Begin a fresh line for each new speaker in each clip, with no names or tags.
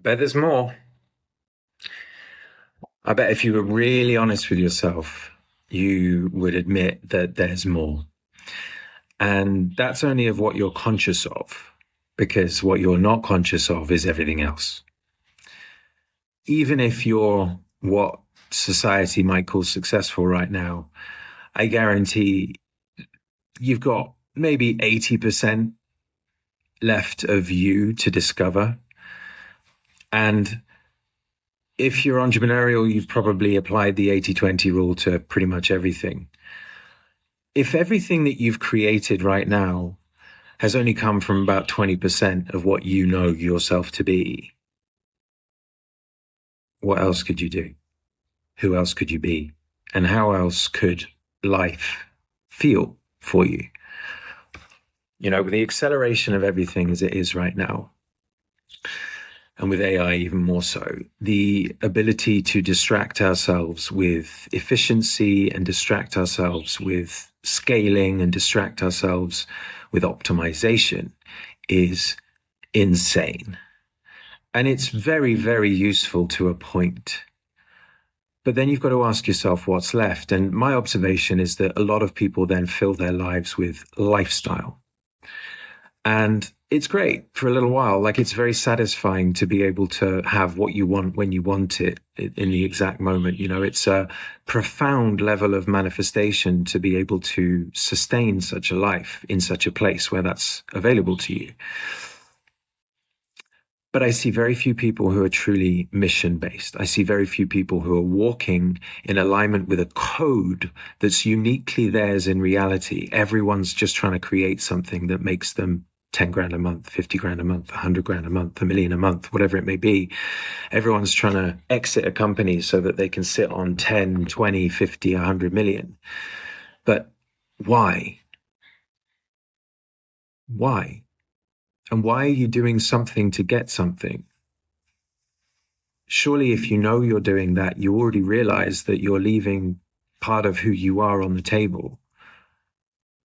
Bet there's more. I bet if you were really honest with yourself, you would admit that there's more. And that's only of what you're conscious of, because what you're not conscious of is everything else. Even if you're what society might call successful right now, I guarantee you've got maybe 80% left of you to discover. And if you're entrepreneurial, you've probably applied the 80-20 rule to pretty much everything. If everything that you've created right now has only come from about 20% of what you know yourself to be, what else could you do? Who else could you be? And how else could life feel for you? You know, with the acceleration of everything as it is right now, and with AI even more so, the ability to distract ourselves with efficiency and distract ourselves with scaling and distract ourselves with optimization is insane. And it's very, very useful to a point. But then you've got to ask yourself what's left. And my observation is that a lot of people then fill their lives with lifestyle. And it's great for a little while. Like, it's very satisfying to be able to have what you want when you want it in the exact moment. You know, it's a profound level of manifestation to be able to sustain such a life in such a place where that's available to you. But I see very few people who are truly mission based. I see very few people who are walking in alignment with a code that's uniquely theirs in reality. Everyone's just trying to create something that makes them 10 grand a month, 50 grand a month, 100 grand a month, a million a month, whatever it may be. Everyone's trying to exit a company so that they can sit on 10, 20, 50, 100 million. But why? Why? And why are you doing something to get something? Surely if you know you're doing that, you already realize that you're leaving part of who you are on the table.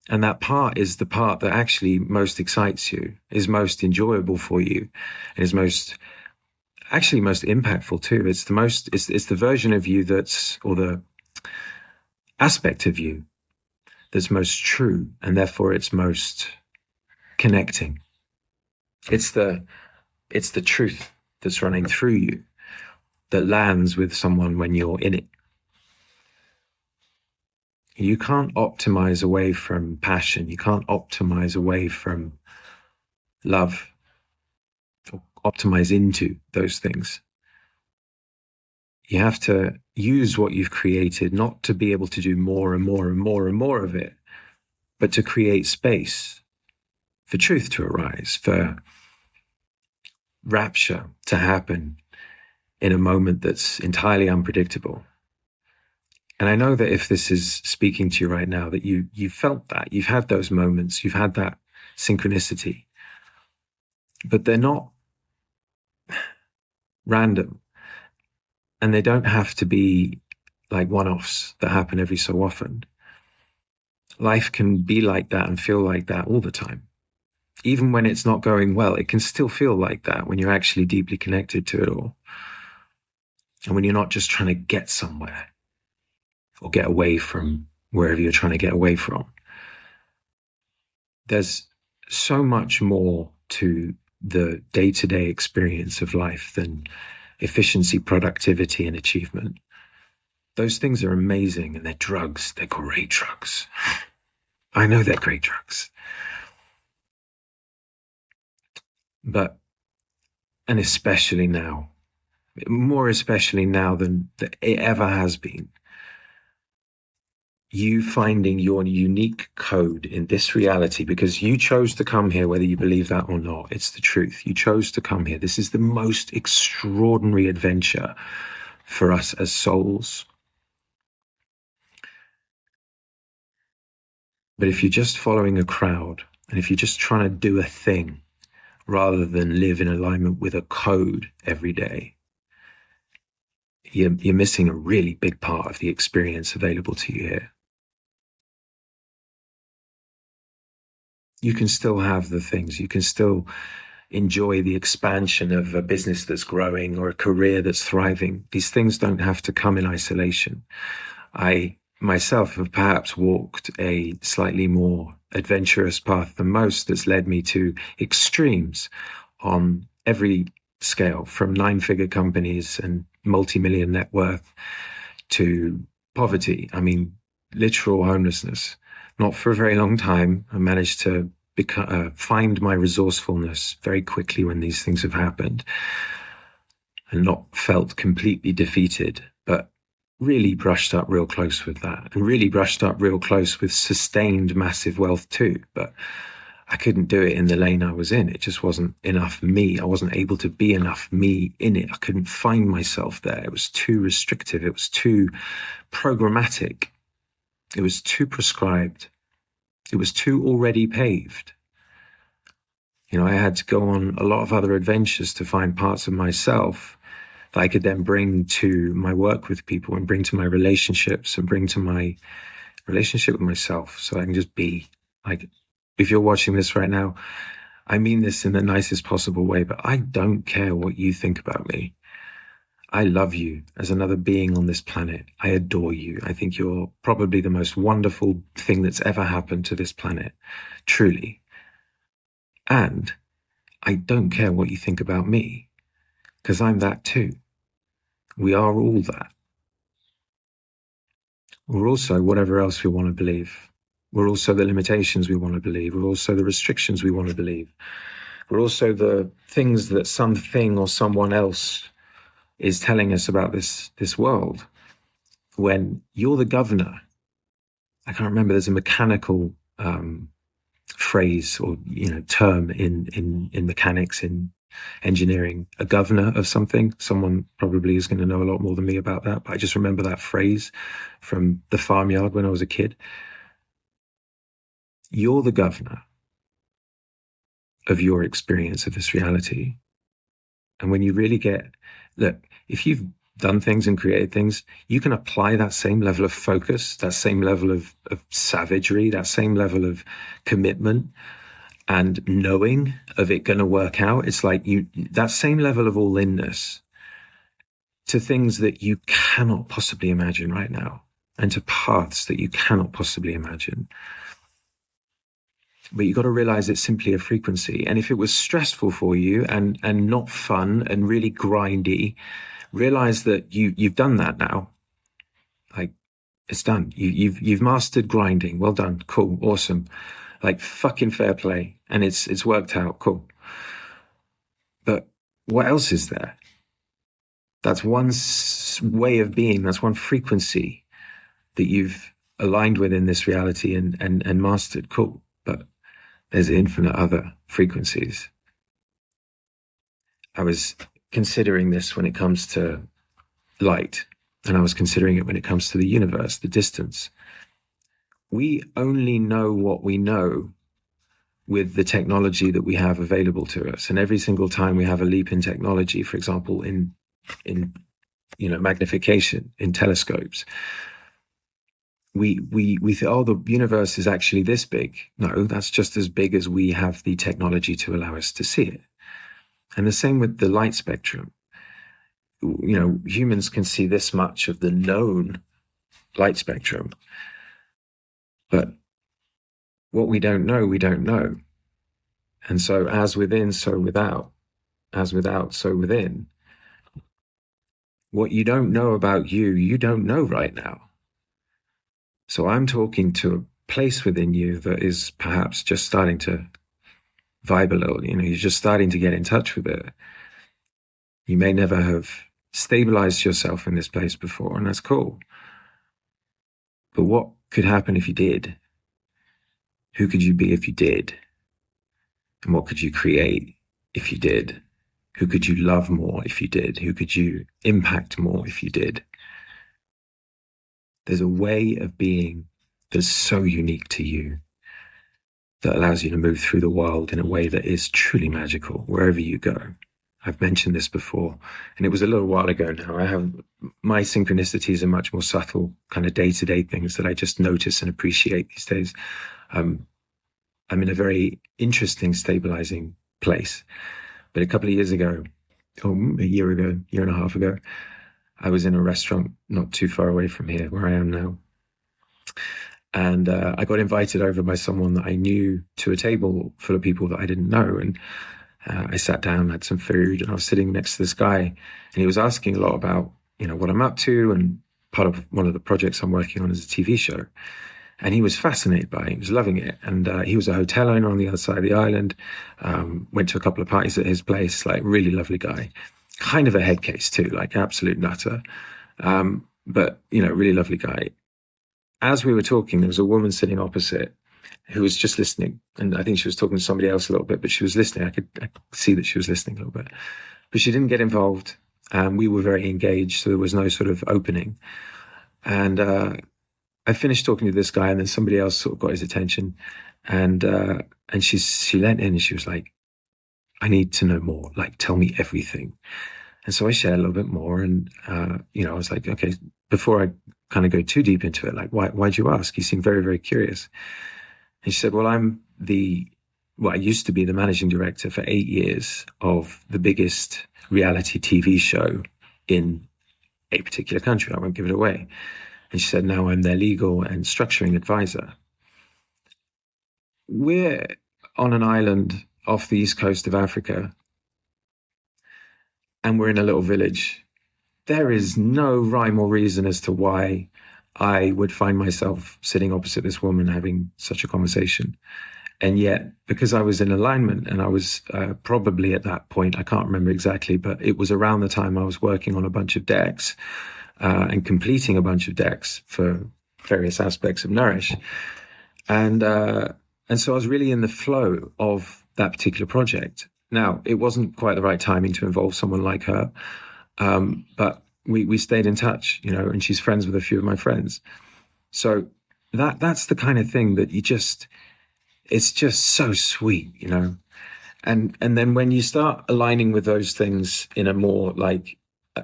And that part is the part that actually most excites you, is most enjoyable for you, and is most impactful too. It's the version of you or the aspect of you that's most true, and therefore it's most connecting. It's the truth that's running through you that lands with someone when you're in it. You can't optimize away from passion. You can't optimize away from love or optimize into those things. You have to use what you've created, not to be able to do more and more and more and more of it, but to create space for truth to arise, for rapture to happen in a moment that's entirely unpredictable. And I know that if this is speaking to you right now, that you've felt that, you've had those moments, you've had that synchronicity, but they're not random, and they don't have to be like one-offs that happen every so often. Life can be like that and feel like that all the time. Even when it's not going well, it can still feel like that when you're actually deeply connected to it all. And when you're not just trying to get somewhere or get away from wherever you're trying to get away from. There's so much more to the day-to-day experience of life than efficiency, productivity, and achievement. Those things are amazing, and they're drugs. They're great drugs. I know they're great drugs. But, and especially now, more especially now than it ever has been, you finding your unique code in this reality, because you chose to come here, whether you believe that or not. It's the truth. You chose to come here. This is the most extraordinary adventure for us as souls. But if you're just following a crowd, and if you're just trying to do a thing rather than live in alignment with a code every day, you're missing a really big part of the experience available to you here. You can still have the things. You can still enjoy the expansion of a business that's growing or a career that's thriving. These things don't have to come in isolation. I myself have perhaps walked a slightly more adventurous path than most that's led me to extremes on every scale, from 9-figure companies and multi-million net worth to poverty. I mean, literal homelessness. Not for a very long time. I managed to find my resourcefulness very quickly when these things have happened, and not felt completely defeated, but really brushed up real close with that, and really brushed up real close with sustained massive wealth too. But I couldn't do it in the lane I was in. It just wasn't enough me. I wasn't able to be enough me in it. I couldn't find myself there. It was too restrictive. It was too programmatic. It was too prescribed. It was too already paved. You know, I had to go on a lot of other adventures to find parts of myself that I could then bring to my work with people, and bring to my relationships, and bring to my relationship with myself, so I can just be. Like, if you're watching this right now, I mean this in the nicest possible way, but I don't care what you think about me. I love you as another being on this planet. I adore you. I think you're probably the most wonderful thing that's ever happened to this planet, truly. And I don't care what you think about me, because I'm that too. We are all that. We're also whatever else we want to believe. We're also the limitations we want to believe. We're also the restrictions we want to believe. We're also the things that something or someone else is telling us about this world. When you're the governor, I can't remember, there's a mechanical phrase or term in mechanics, in engineering, a governor of something. Someone probably is going to know a lot more than me about that, but I just remember that phrase from the farmyard when I was a kid. You're the governor of your experience of this reality. And when you really look, if you've done things and created things, you can apply that same level of focus, that same level of savagery, that same level of commitment and knowing of it going to work out. It's like that same level of all-inness to things that you cannot possibly imagine right now, and to paths that you cannot possibly imagine. But you've got to realize it's simply a frequency. And if it was stressful for you and not fun and really grindy, realize that you've done that now. Like, it's done. You've mastered grinding. Well done. Cool. Awesome. Like, fucking fair play. And it's worked out. Cool. But what else is there? That's one way of being. That's one frequency that you've aligned with in this reality and mastered. Cool. But there's infinite other frequencies. I was considering this when it comes to light, and I was considering it when it comes to the universe, the distance. We only know what we know with the technology that we have available to us. And every single time we have a leap in technology, for example, in magnification, in telescopes, we think, oh, the universe is actually this big. No, that's just as big as we have the technology to allow us to see it. And the same with the light spectrum. Humans can see this much of the known light spectrum, but what we don't know, we don't know. And so as within, so without. As without, so within. What you don't know about you don't know right now. So I'm talking to a place within you that is perhaps just starting to vibe a little. You're just starting to get in touch with it. You may never have stabilized yourself in this place before, and that's cool. But what could happen if you did? Who could you be if you did? And what could you create if you did? Who could you love more if you did? Who could you impact more if you did? There's a way of being that's so unique to you that allows you to move through the world in a way that is truly magical wherever you go. I've mentioned this before, and it was a little while ago now. I have my synchronicities are much more subtle, kind of day-to-day things that I just notice and appreciate these days. I'm in a very interesting, stabilizing place. But a couple of years ago, or a year ago, year and a half ago, I was in a restaurant not too far away from here, where I am now. And I got invited over by someone that I knew to a table full of people that I didn't know. And I sat down, had some food, and I was sitting next to this guy, and he was asking a lot about, what I'm up to, and part of one of the projects I'm working on is a TV show. And he was fascinated by it. He was loving it. And he was a hotel owner on the other side of the island. Went to a couple of parties at his place, like really lovely guy. Kind of a head case too, like absolute nutter. But, really lovely guy. As we were talking, there was a woman sitting opposite who was just listening. And I think she was talking to somebody else a little bit, but she was listening. I could see that she was listening a little bit. But she didn't get involved. We were very engaged, so there was no sort of opening. And I finished talking to this guy, and then somebody else sort of got his attention. And she leant in and she was like, I need to know more. Like, tell me everything. And so I shared a little bit more. And, I was like, okay, before I kind of go too deep into it, like, why'd you ask? You seem very, very curious. And she said, well, I used to be the managing director for 8 years of the biggest reality TV show in a particular country. I won't give it away. And she said, now I'm their legal and structuring advisor. We're on an island off the east coast of Africa, and we're in a little village. There is no rhyme or reason as to why I would find myself sitting opposite this woman having such a conversation. And yet, because I was in alignment, and I was probably at that point, I can't remember exactly, but it was around the time I was working on a bunch of decks and completing a bunch of decks for various aspects of Nourish. And so I was really in the flow of that particular project. Now, it wasn't quite the right timing to involve someone like her, but we stayed in touch, and she's friends with a few of my friends. So that's the kind of thing that it's just so sweet, And then when you start aligning with those things in a more like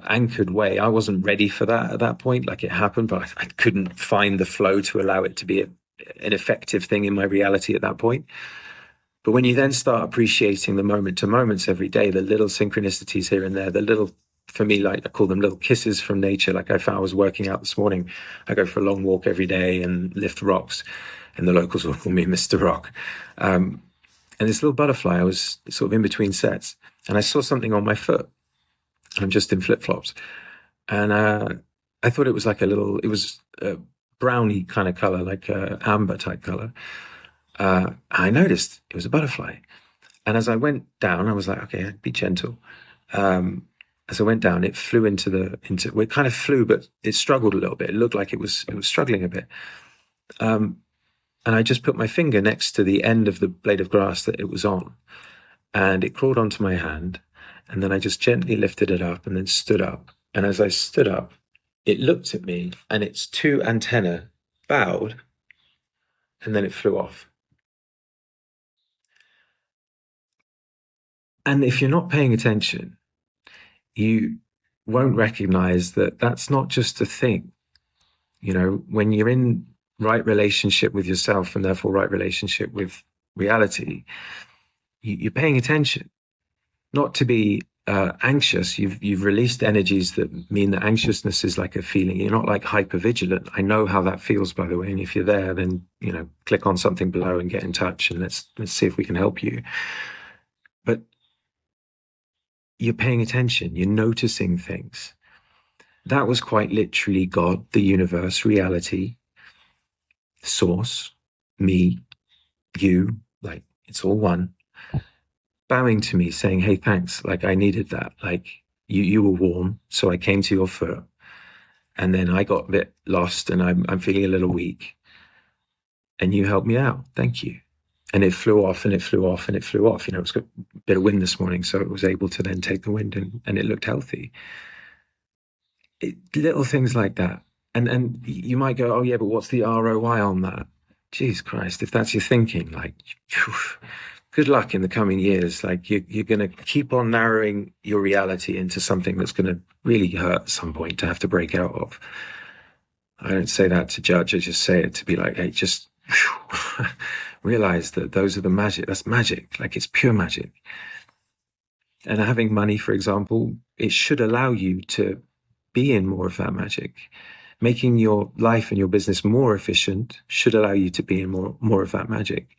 anchored way, I wasn't ready for that at that point. Like, it happened, but I couldn't find the flow to allow it to be an effective thing in my reality at that point. But when you then start appreciating the moment to moments every day, the little synchronicities here and there, the little, for me, like I call them little kisses from nature. Like, I found I was working out this morning. I go for a long walk every day and lift rocks, and the locals will call me Mr. Rock. And this little butterfly, I was sort of in between sets, and I saw something on my foot. I'm just in flip-flops. And I thought it was like it was a brownie kind of color, like a amber type color. I noticed it was a butterfly. And as I went down, I was like, okay, be gentle. As I went down, it flew well, it kind of flew, but it struggled a little bit. It looked like it was struggling a bit. And I just put my finger next to the end of the blade of grass that it was on, and it crawled onto my hand. And then I just gently lifted it up and then stood up. And as I stood up, it looked at me, and its two antennae bowed, and then it flew off. And if you're not paying attention, you won't recognize that that's not just a thing. When you're in right relationship with yourself, and therefore right relationship with reality, you're paying attention. Not to be anxious. You've released energies that mean that anxiousness is like a feeling. You're not like hypervigilant. I know how that feels, by the way. And if you're there, then click on something below and get in touch, and let's see if we can help you. But you're paying attention. You're noticing things. That was quite literally God, the universe, reality, source, me, you. Like, it's all one. Bowing to me, saying, hey, thanks. Like, I needed that. Like, you were warm, so I came to your foot. And then I got a bit lost, and I'm feeling a little weak. And you helped me out. Thank you. And it flew off, and it flew off, and it flew off. It was got a bit of wind this morning, so it was able to then take the wind, and it looked healthy. Little things like that. And you might go, oh, yeah, but what's the ROI on that? Jeez Christ, if that's your thinking, like, good luck in the coming years. Like, you're going to keep on narrowing your reality into something that's going to really hurt at some point to have to break out of. I don't say that to judge. I just say it to be like, hey, just realize that those are the magic. That's magic. Like, it's pure magic. And having money, for example, it should allow you to be in more of that magic. Making your life and your business more efficient should allow you to be in more of that magic.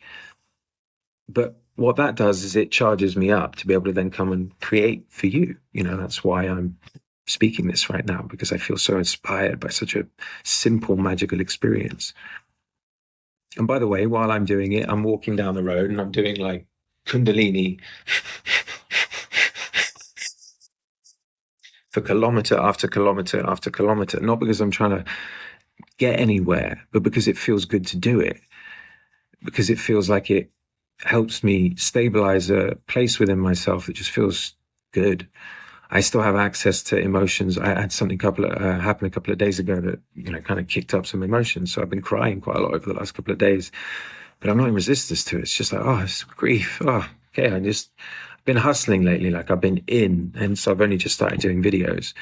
But what that does is it charges me up to be able to then come and create for you. That's why I'm speaking this right now, because I feel so inspired by such a simple, magical experience. And by the way, while I'm doing it, I'm walking down the road and I'm doing like Kundalini for kilometer after kilometer after kilometer, not because I'm trying to get anywhere, but because it feels good to do it, because it feels like it helps me stabilize a place within myself that just feels good. I still have access to emotions. I had something happen a couple of days ago that kind of kicked up some emotions. So I've been crying quite a lot over the last couple of days, but I'm not in resistance to it. It's just like, oh, it's grief. Oh, okay. I've been hustling lately. Like I've been in, and so I've only just started doing videos.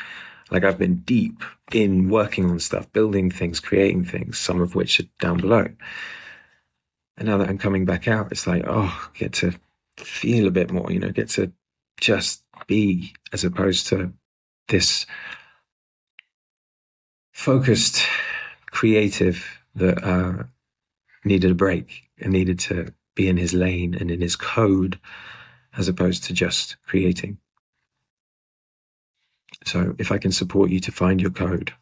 Like I've been deep in working on stuff, building things, creating things, some of which are down below. And now that I'm coming back out, it's like, oh, get to feel a bit more, get to just be, as opposed to this focused creative that needed a break and needed to be in his lane and in his code, as opposed to just creating. So if I can support you to find your code,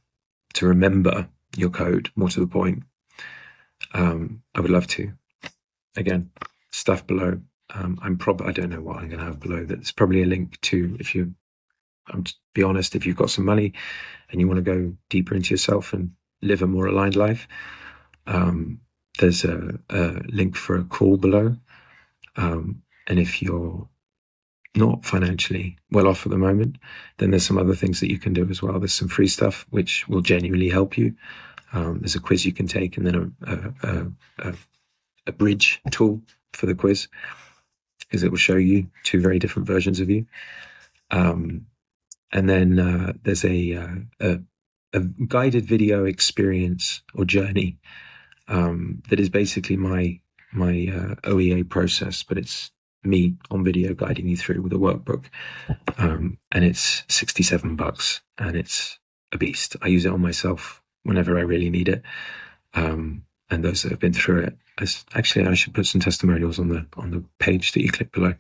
to remember your code, more to the point, I would love to. Again, stuff below. I don't know what I'm going to have below. There's probably a link to, to be honest, if you've got some money and you want to go deeper into yourself and live a more aligned life, there's a link for a call below. And if you're not financially well off at the moment, then there's some other things that you can do as well. There's some free stuff which will genuinely help you. There's a quiz you can take, and then a bridge tool for the quiz, because it will show you two very different versions of you. And then there's a guided video experience or journey that is basically my OEA process, but it's me on video guiding you through with a workbook. And it's $67, and it's a beast. I use it on myself whenever I really need it. And those that have been through it, actually, I should put some testimonials on the page that you click below.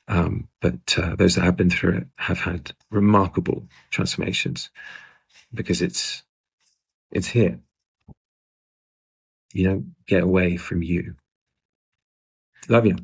But those that have been through it have had remarkable transformations, because it's here. You don't get away from you. Love you.